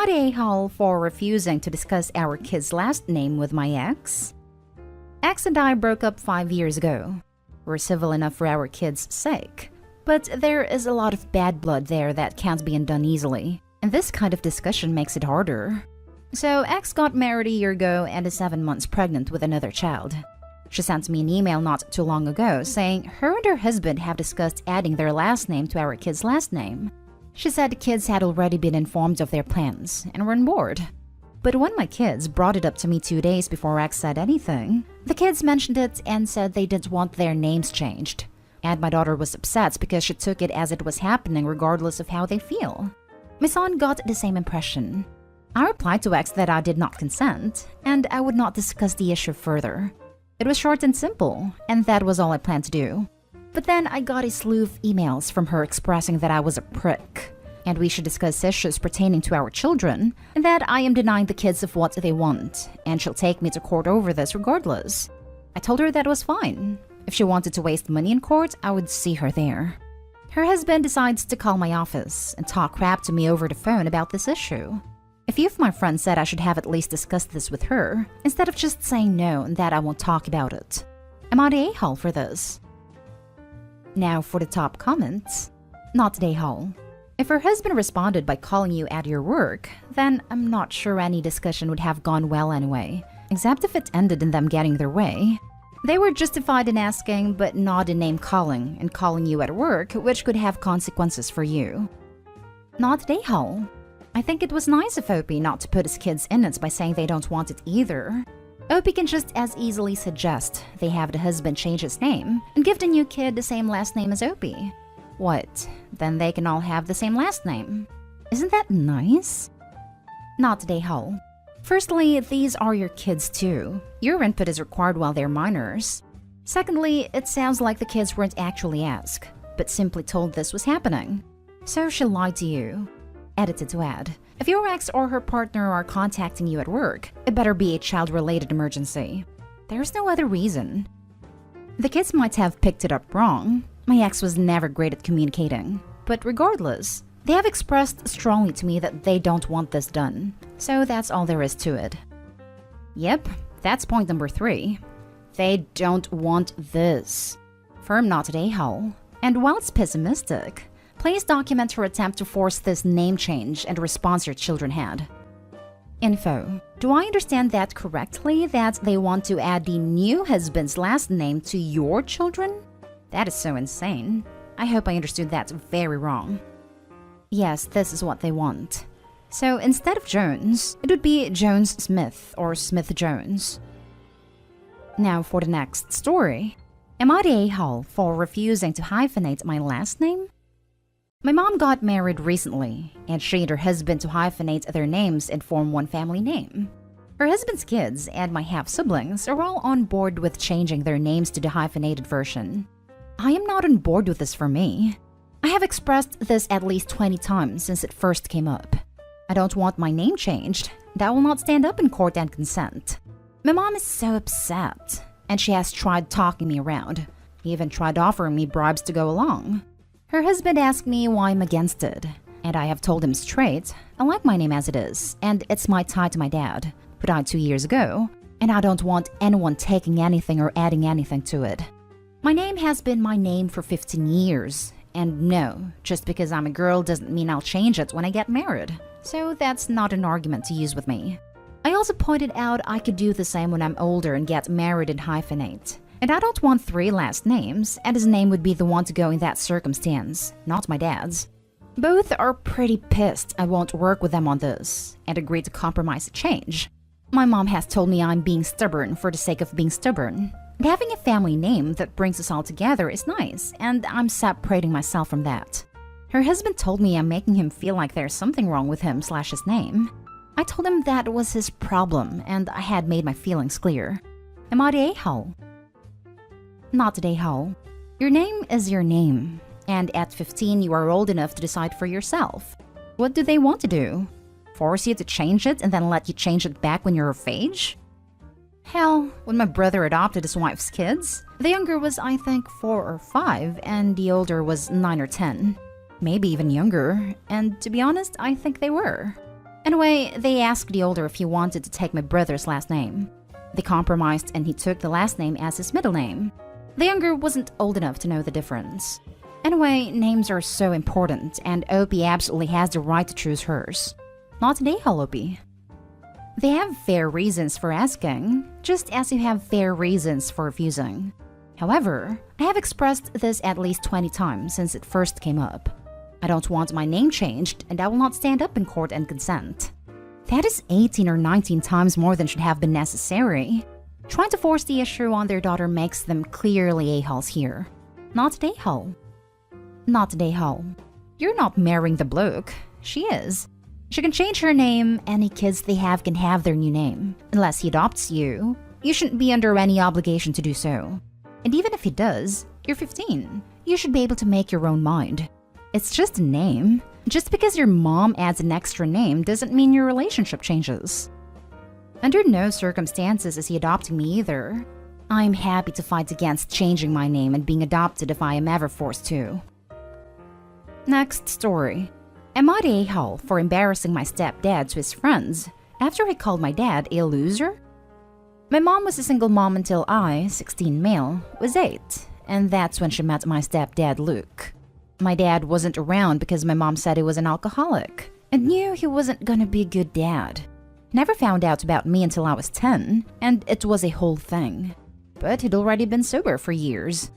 I the a-hole for refusing to discuss our kid's last name with my ex? Ex and I broke up 5 years ago. We're civil enough for our kid's sake. But there is a lot of bad blood there that can't be undone easily. And this kind of discussion makes it harder. So ex got married a year ago and is 7 months pregnant with another child. She sent me an email not too long ago saying her and her husband have discussed adding their last name to our kid's last name. She said the kids had already been informed of their plans and were on board. But when my kids brought it up to me 2 days before ex said anything, the kids mentioned it and said they didn't want their names changed. And my daughter was upset because she took it as it was happening regardless of how they feel. My son got the same impression. I replied to ex that I did not consent and I would not discuss the issue further. It was short and simple, and that was all I planned to do. But then I got a slew of emails from her expressing that I was a prick, and we should discuss issues pertaining to our children, and that I am denying the kids of what they want, and she'll take me to court over this regardless. I told her that was fine. If she wanted to waste money in court, I would see her there. Her husband decides to call my office and talk crap to me over the phone about this issue. A few of my friends said I should have at least discussed this with her, instead of just saying no and that I won't talk about it. Am I the a-hole for this? Now for the top comments. Not the a-hole. If her husband responded by calling you at your work, then I'm not sure any discussion would have gone well anyway, except if it ended in them getting their way. They were justified in asking, but not in name calling and calling you at work, which could have consequences for you. Not the a-hole. I think it was nice of Opie not to put his kids in it by saying they don't want it either. Opie can just as easily suggest they have the husband change his name and give the new kid the same last name as Opie. What? Then they can all have the same last name. Isn't that nice? Not the a-hole. Firstly, these are your kids too. Your input is required while they're minors. Secondly, it sounds like the kids weren't actually asked, but simply told this was happening. So she lied to you. Edited to add, if your ex or her partner are contacting you at work, it better be a child-related emergency. There's no other reason. The kids might have picked it up wrong. My ex was never great at communicating. But regardless, they have expressed strongly to me that they don't want this done. So that's all there is to it. Yep, that's point number 3. They don't want this. Firm not the a-hole. And while it's pessimistic, please document her attempt to force this name change and the response your children had. Info. Do I understand that correctly, that they want to add the new husband's last name to your children? That is so insane. I hope I understood that very wrong. Yes, this is what they want. So instead of Jones, it would be Jones-Smith or Smith-Jones. Now for the next story. Am I the a-hole for refusing to hyphenate my last name? My mom got married recently, and she and her husband to hyphenate their names and form one family name. Her husband's kids and my half-siblings are all on board with changing their names to the hyphenated version. I am not on board with this for me. I have expressed this at least 20 times since it first came up. I don't want my name changed, and I will not stand up in court and consent. My mom is so upset, and she has tried talking me around, even tried offering me bribes to go along. Her husband asked me why I'm against it, and I have told him straight, I like my name as it is, and it's my tie to my dad, who died 2 years ago, and I don't want anyone taking anything or adding anything to it. My name has been my name for 15 years, and no, just because I'm a girl doesn't mean I'll change it when I get married, so that's not an argument to use with me. I also pointed out I could do the same when I'm older and get married and hyphenate. And I don't want 3 last names, and his name would be the one to go in that circumstance, not my dad's. Both are pretty pissed I won't work with them on this, and agreed to compromise a change. My mom has told me I'm being stubborn for the sake of being stubborn. And having a family name that brings us all together is nice, and I'm separating myself from that. Her husband told me I'm making him feel like there's something wrong with him / his name. I told him that was his problem, and I had made my feelings clear. Am I the a-hole? Not the a-hole. Your name is your name, and at 15 you are old enough to decide for yourself. What do they want to do? Force you to change it and then let you change it back when you're of age? Hell, when my brother adopted his wife's kids, the younger was I think 4 or 5 and the older was 9 or 10. Maybe even younger, and to be honest, I think they were. Anyway, they asked the older if he wanted to take my brother's last name. They compromised and he took the last name as his middle name. The younger wasn't old enough to know the difference. Anyway, names are so important, and Opie absolutely has the right to choose hers. Not today, Opie. They have fair reasons for asking, just as you have fair reasons for refusing. However, I have expressed this at least 20 times since it first came up. I don't want my name changed, and I will not stand up in court and consent. That is 18 or 19 times more than should have been necessary. Trying to force the issue on their daughter makes them clearly a-holes here. Not an a-hole. Not an a-hole. You're not marrying the bloke. She is. She can change her name. Any kids they have can have their new name. Unless he adopts you, you shouldn't be under any obligation to do so. And even if he does, you're 15. You should be able to make your own mind. It's just a name. Just because your mom adds an extra name doesn't mean your relationship changes. Under no circumstances is he adopting me either. I'm happy to fight against changing my name and being adopted if I am ever forced to. Next story. Am I the a-hole for embarrassing my stepdad to his friends after he called my dad a loser? My mom was a single mom until I, 16 male, was 8, and that's when she met my stepdad Luke. My dad wasn't around because my mom said he was an alcoholic and knew he wasn't gonna be a good dad. He never found out about me until I was 10, and it was a whole thing. But he'd already been sober for years.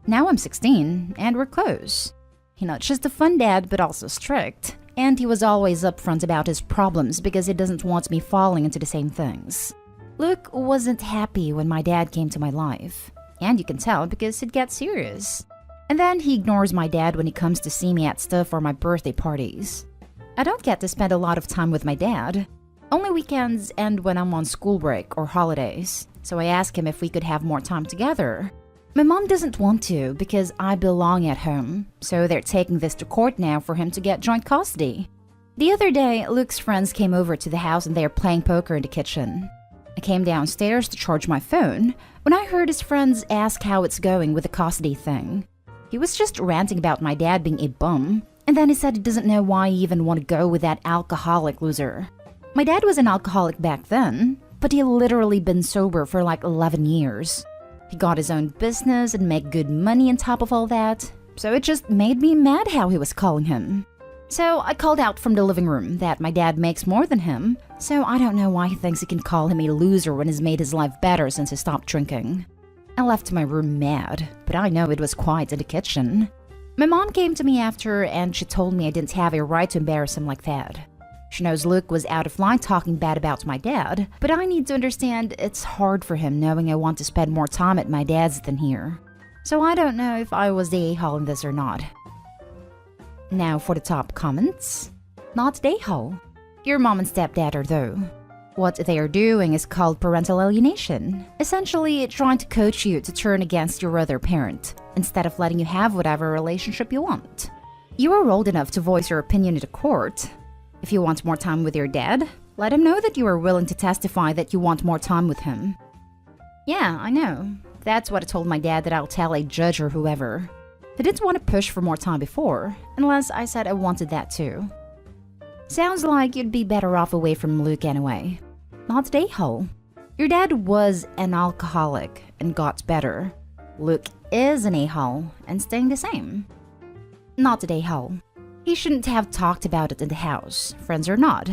Now I'm 16, and we're close. He's not just a fun dad, but also strict. And he was always upfront about his problems because he doesn't want me falling into the same things. Luke wasn't happy when my dad came to my life. And you can tell because he'd get serious. And then he ignores my dad when he comes to see me at stuff or my birthday parties. I don't get to spend a lot of time with my dad. Only weekends and when I'm on school break or holidays. So I ask him if we could have more time together. My mom doesn't want to because I belong at home, so they're taking this to court now for him to get joint custody. The other day, Luke's friends came over to the house and they are playing poker in the kitchen. I came downstairs to charge my phone when I heard his friends ask how it's going with the custody thing. He was just ranting about my dad being a bum, and then he said he doesn't know why he even want to go with that alcoholic loser. My dad was an alcoholic back then, but he had literally been sober for like 11 years. He got his own business and made good money on top of all that, so it just made me mad how he was calling him. So I called out from the living room that my dad makes more than him, so I don't know why he thinks he can call him a loser when he's made his life better since he stopped drinking. I left my room mad, but I know it was quiet in the kitchen. My mom came to me after and she told me I didn't have a right to embarrass him like that. She knows Luke was out of line talking bad about my dad, but I need to understand it's hard for him knowing I want to spend more time at my dad's than here. So I don't know if I was the a-hole in this or not. Now for the top comments. Not the a-hole. Your mom and stepdad are though. What they are doing is called parental alienation. Essentially, trying to coach you to turn against your other parent, instead of letting you have whatever relationship you want. You are old enough to voice your opinion in the court. If you want more time with your dad, let him know that you are willing to testify that you want more time with him. Yeah, I know. That's what I told my dad that I'll tell a judge or whoever. I didn't want to push for more time before, unless I said I wanted that too. Sounds like you'd be better off away from Luke anyway. Not the a-hole. Your dad was an alcoholic and got better. Luke is an a-hole and staying the same. Not the a-hole. He shouldn't have talked about it in the house, friends or not.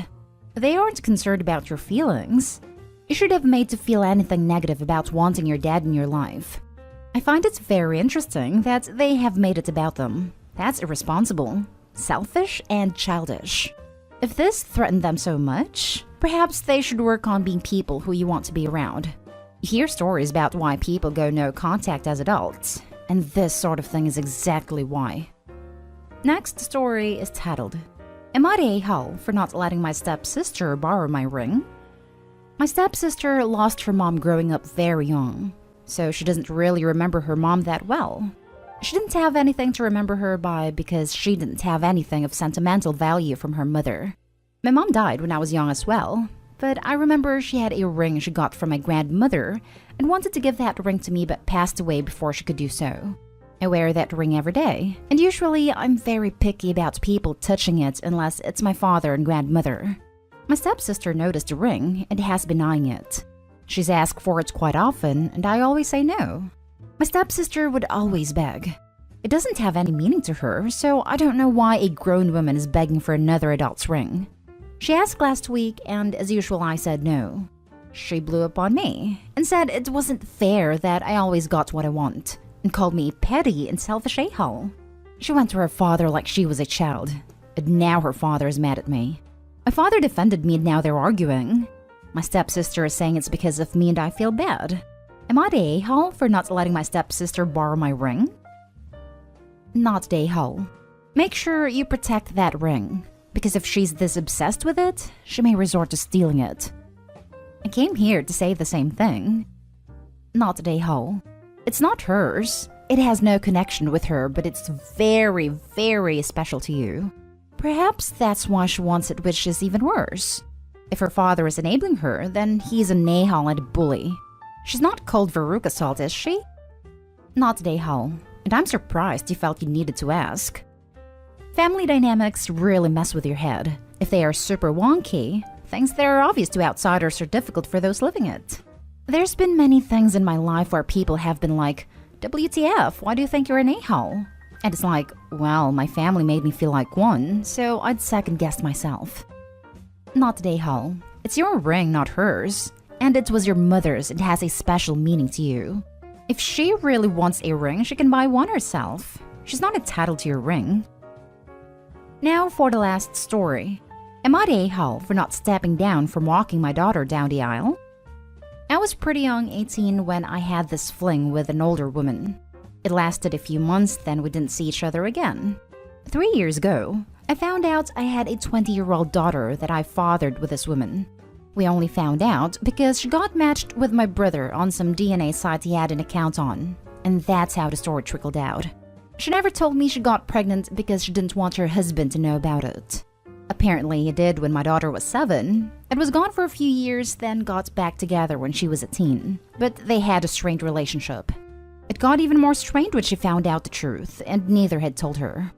They aren't concerned about your feelings. You should have made to feel anything negative about wanting your dad in your life. I find it very interesting that they have made it about them. That's irresponsible, selfish, and childish. If this threatened them so much, perhaps they should work on being people who you want to be around. You hear stories about why people go no contact as adults, and this sort of thing is exactly why. Next story is titled, Am I the a-hole for not letting my stepsister borrow my ring? My stepsister lost her mom growing up very young, so she doesn't really remember her mom that well. She didn't have anything to remember her by because she didn't have anything of sentimental value from her mother. My mom died when I was young as well, but I remember she had a ring she got from my grandmother and wanted to give that ring to me but passed away before she could do so. I wear that ring every day, and usually I'm very picky about people touching it unless it's my father and grandmother. My stepsister noticed the ring and has been eyeing it. She's asked for it quite often, and I always say no. My stepsister would always beg. It doesn't have any meaning to her, so I don't know why a grown woman is begging for another adult's ring. She asked last week, and as usual I said no. She blew up on me and said it wasn't fair that I always got what I want, and called me petty and selfish a-hole. She went to her father like she was a child, and now her father is mad at me. My father defended me and now they're arguing. My stepsister is saying it's because of me and I feel bad. Am I the a-hole for not letting my stepsister borrow my ring? Not the a-hole. Make sure you protect that ring, because if she's this obsessed with it, she may resort to stealing it. I came here to say the same thing. Not the a-hole. It's not hers. It has no connection with her, but it's very, very special to you. Perhaps that's why she wants it, which is even worse. If her father is enabling her, then he's an a-hole and a bully. She's not called Veruca Salt, is she? Not the a-hole, and I'm surprised you felt you needed to ask. Family dynamics really mess with your head. If they are super wonky, things that are obvious to outsiders are difficult for those living it. There's been many things in my life where people have been like, WTF, why do you think you're an a-hole? And it's like, well, my family made me feel like one, so I'd second-guess myself. Not the a-hole. It's your ring, not hers. And it was your mother's and has a special meaning to you. If she really wants a ring, she can buy one herself. She's not entitled to your ring. Now for the last story. Am I the a-hole for not stepping down from walking my daughter down the aisle? I was pretty young, 18, when I had this fling with an older woman. It lasted a few months, then we didn't see each other again. 3 years ago, I found out I had a 20-year-old daughter that I fathered with this woman. We only found out because she got matched with my brother on some DNA site he had an account on. And that's how the story trickled out. She never told me she got pregnant because she didn't want her husband to know about it. Apparently he did when my daughter was 7. It was gone for a few years, then got back together when she was a teen. But they had a strained relationship. It got even more strained when she found out the truth, and neither had told her.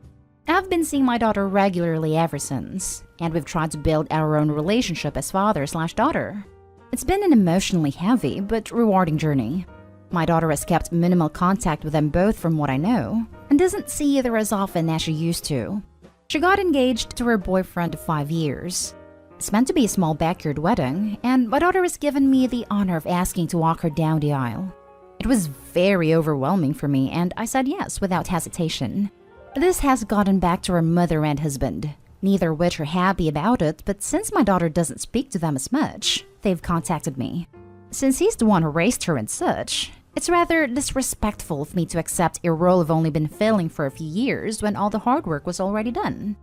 I've been seeing my daughter regularly ever since, and we've tried to build our own relationship as father/daughter. It's been an emotionally heavy but rewarding journey. My daughter has kept minimal contact with them both from what I know, and doesn't see either as often as she used to. She got engaged to her boyfriend of 5 years. It's meant to be a small backyard wedding, and my daughter has given me the honor of asking to walk her down the aisle. It was very overwhelming for me, and I said yes without hesitation. This has gotten back to her mother and husband, neither of which are happy about it, but since my daughter doesn't speak to them as much, they've contacted me. Since he's the one who raised her and such, it's rather disrespectful of me to accept a role I've only been filling for a few years when all the hard work was already done.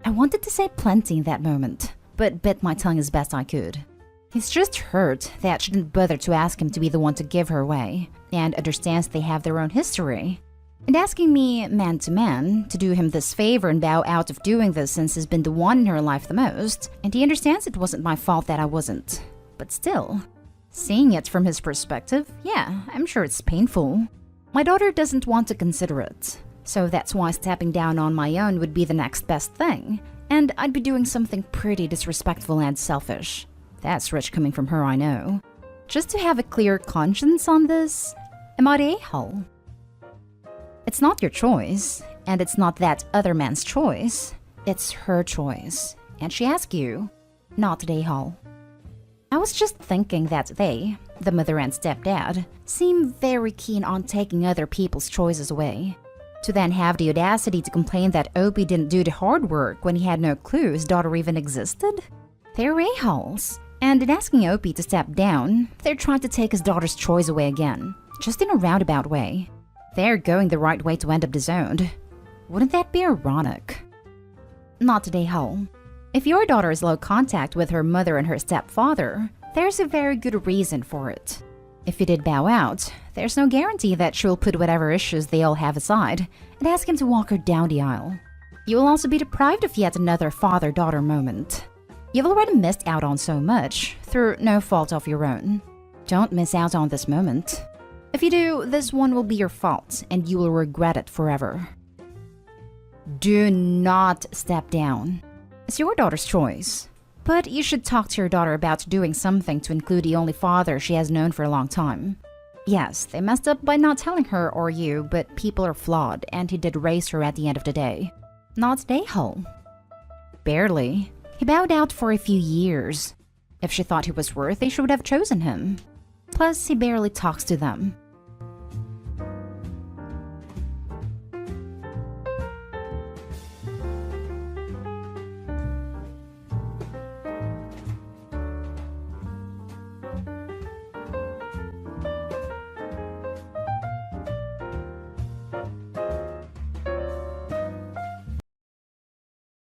I wanted to say plenty in that moment, but bit my tongue as best I could. He's just hurt that she didn't bother to ask him to be the one to give her away, and understands they have their own history. And asking me, man to man, to do him this favor and bow out of doing this since he's been the one in her life the most, and he understands it wasn't my fault that I wasn't. But still, seeing it from his perspective, yeah, I'm sure it's painful. My daughter doesn't want to consider it, so that's why stepping down on my own would be the next best thing, and I'd be doing something pretty disrespectful and selfish. That's rich coming from her, I know. Just to have a clear conscience on this, am I the a-hole? It's not your choice, and it's not that other man's choice. It's her choice, and she asked you, not the a-hole. I was just thinking that they, the mother and stepdad, seem very keen on taking other people's choices away. To then have the audacity to complain that Opie didn't do the hard work when he had no clue his daughter even existed? They're a-holes. And in asking Opie to step down, they're trying to take his daughter's choice away again, just in a roundabout way. They're going the right way to end up disowned. Wouldn't that be ironic? Not the a-hole. If your daughter is low contact with her mother and her stepfather, there's a very good reason for it. If you did bow out, there's no guarantee that she'll put whatever issues they all have aside and ask him to walk her down the aisle. You will also be deprived of yet another father-daughter moment. You've already missed out on so much, through no fault of your own. Don't miss out on this moment. If you do, this one will be your fault, and you will regret it forever. Do not step down. It's your daughter's choice. But you should talk to your daughter about doing something to include the only father she has known for a long time. Yes, they messed up by not telling her or you, but people are flawed, and he did raise her at the end of the day. Not the a-hole. Barely. He bowed out for a few years. If she thought he was worthy, she would have chosen him. Plus, he barely talks to them.